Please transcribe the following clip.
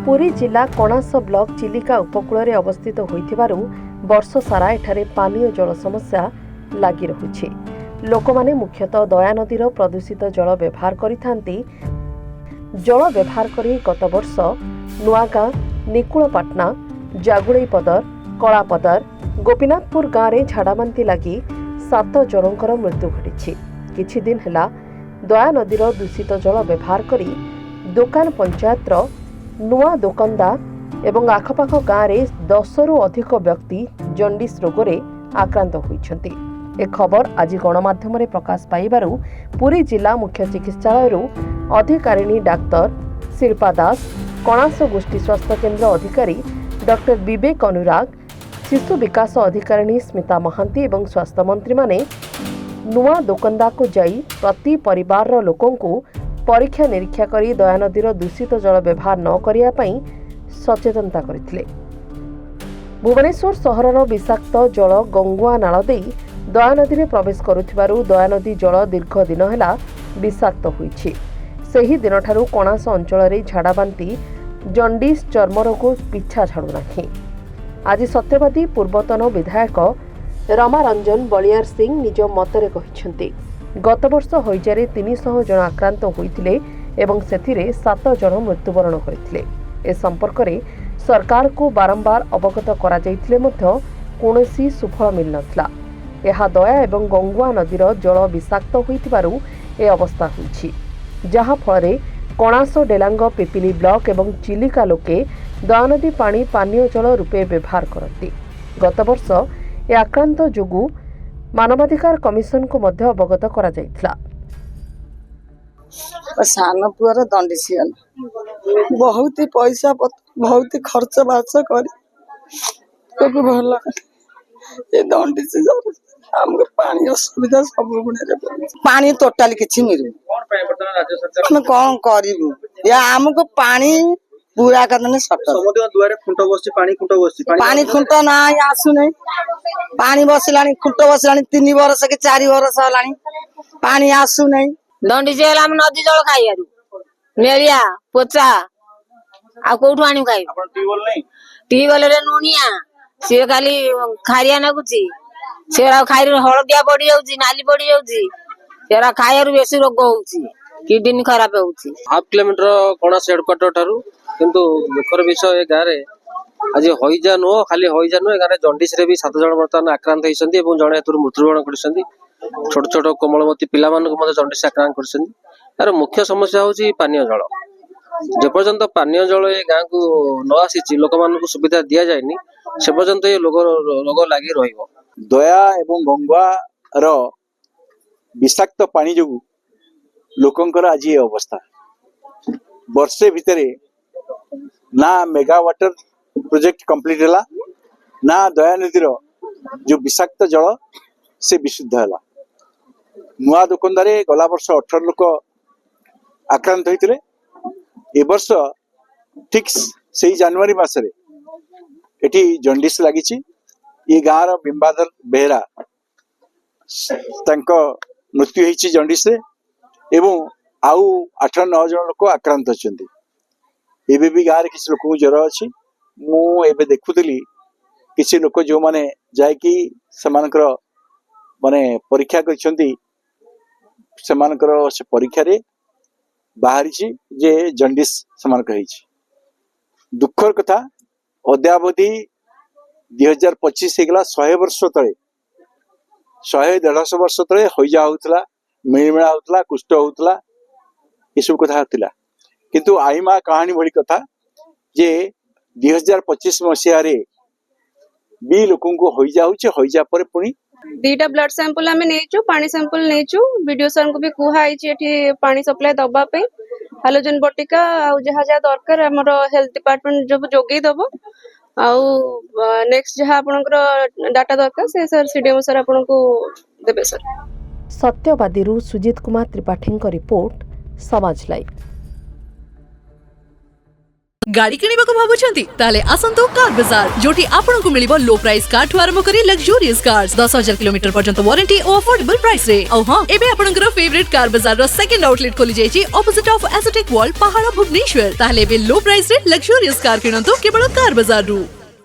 पुरी जिला कणास ब्लॉक चिलिका उपकूल अवस्थित होइथिबारु वर्ष सारा एठारे पानीय जल समस्या लगी रहुछि। लोक माने मुख्यतः दया नदीर प्रदूषित जल व्यवहार करिथांती। जल व्यवहार करी गत वर्ष नुआगाँ, निकुलपाटना, जागुड़ईपदर, कलापदर, गोपीनाथपुर गाँव में झाड़ाबांती लगी 7 जनकर मृत्यु घटी। किछि दिन हैला दया नदीर दूषित जल व्यवहार करी दोकान पंचायतर नुआ दोकंदा एवं आखपाख गाँव में 10 रु अधिक व्यक्ति जंडिस रोगरे आक्रांत होइछन्ति। ए खबर आज गणमाध्यम रे प्रकाश पाइबारु पुरी जिला मुख्य चिकित्सालय अधिकारिणी डाक्तर शिल्पा दास, कणास गोष्ठी स्वास्थ्य केन्द्र अधिकारी डॉक्टर विवेक अनुराग, शिशु विकास अधिकारिणी स्मिता महांती एवं स्वास्थ्य मंत्री माने नुआ दोकंदा को जाई प्रति परिवार लोकों को परीक्षा निरीक्षा करी दया नदीर दूषित जल व्यवहार न करिया पई सचेतनता करथिले। भुवनेश्वर सहरर विषाक्त जल गंगुआ नाल देई दया नदी में प्रवेश करुथिबारु दया नदी जल दीर्घ दिन हैला विषाक्त होईछि। सेही दिन ठारू कणास अंचल रे झाड़ाबांती, जंडिस, चर्मरोग पिछा छाड़ू नाही। आज सत्यवादी पूर्वतन विधायक रमारंजन बलियार सिंह निज मतरे कहिछन्ति, गत वर्ष हईजारे 300 जन आक्रांत होइथिले एवं सेथिरे 7 जन मृत्युवरण करथिले। ए संपर्क रे सरकार को बारंबार अवगत करा जाइथिले मध्य कोनोसी सुफल मिल नथला। यह दया एवं गंगुआ नदीर जल विषाक्त होइथिबारु ए अवस्था होइछि, जहा फଳରେ कणास, डेलांग, पिपिली ब्लॉक एवं चिलिका लोके दया नदी पानी पानीय जल रूपे व्यवहार करती। गत वर्ष ए आक्रांत जोगु मानवाधिकार कमिशन को मध्य अवगत करा जाइथिला। सान पुअर दंडिसियन बहुत ही पैसा बहुत ही खर्च बाच कर भल ये दंडिसी हमको पानी असुविधा सब गुणे पानी टोटाली किछि मिलु कौन करू या हमको पानी पूरा करने पानी खुंट ना आसु नहीं पानी बसलानी खुंट बसलानी 3 वर्ष के 4 वर्ष हलानी पानी आसु नहीं। दंडिसी हम नदी जल खाइयारू नेलिया पोचा आ कोठु आनी खाइ ट्यूबवेल रे नुनिया से खाली खारिया नागुची सेरा खाइ हलदिया पड़ी जाउची, नाली पड़ी जाउची, सेरा खाइयारू बेसी रोग होउची, किडनी खराब होउची। हाफ किलोमीटर कणास हेडक्वार्टर ठारू किंतु दुखर विषय ए गारे आज हईजा नुह खाली हईजा नुह गारे जंडिस रे भी 7 जन वर्तमान आक्रांत होइसंती एवं जणे हेतुर मृत्युवरण करछंती। छोट छोट कोमलमती पिला मानक मते जंडिस आक्रांत करछंती। तार मुख्य समस्या होची पानीय जल। जे पर्यंत पानीय जल ए गां को न आसीची लोक मानक सुविधा दिया जायनी से पर्यंत ए रोग लागि रहिबो। दया एवं गंगा रो विषाक्त पानी जो लोकंकर आज ये अवस्था वर्षे भितरे ना मेगा वाटर प्रोजेक्ट कंप्लीट है ना दया नदीर जो विषाक्त जल से विशुद्ध है। नुआ दुकानदारे गला वर्ष 18 लोक आक्रांत होते ए वर्ष ठीक से जनवरी मासरे एटी जंडिस लगी। ये गाँव बिंबाधर बेहरा मृत्यु होती जंडिस एवं आउ 8-9 जन लोक आक्रांत अच्छा। एबे भी गाँव किसी लोक ज्वर अच्छी मुझे देखुली किसी लोक जो मैंने जाकि माने परीक्षा से परीक्षा रे बाहरी जे जंडिस से दुखर कथा अद्यावधि 2025 होगा 100 वर्ष तले 100-150 वर्ष तले हईजा होता मिलमेला होता कुष्ठ होता ये सब कथा होता किंतु आईमा कहानी भली कथा जे 2025 मसीह भी लोक हईजा हईजा पर पुणी 2टा ब्लड सैंपल आम नहीं पानी सैंपल नहीं वीडियो सर को भी कहुई पानी सप्लाई दबा हालोजन बटिका जहाँ जहाँ दरकार आमर हेल्थ डिपार्टमेंट जो जोगे दब नेक्स्ट जहाँ आपनकर डाटा दरकार से सर सीडीएम सर आपन को देबे सर। सत्यवादी सुजीत कुमार त्रिपाठी रिपोर्ट, समाज लाइव। गाड़ी किनिबा को भाबुछंती ताले आसंतो कार बाजार जोटी आपन को मिलिबो लो प्राइस कार ठु आरंभ करी लग्जरियस कार्स 10,000 किलोमीटर पर्यंत वारंटी और अफोर्डेबल प्राइस रे औ हां एबे आपनकर फेवरेट कार बाजार रो सेकंड आउटलेट खोली जायछि ऑपोजिट ऑफ एसोटेक वॉल पहाड़ भुवनेश्वर ताले बे लो प्राइस रे लग्जरियस कार किनंतो केवल कार बाजार रु।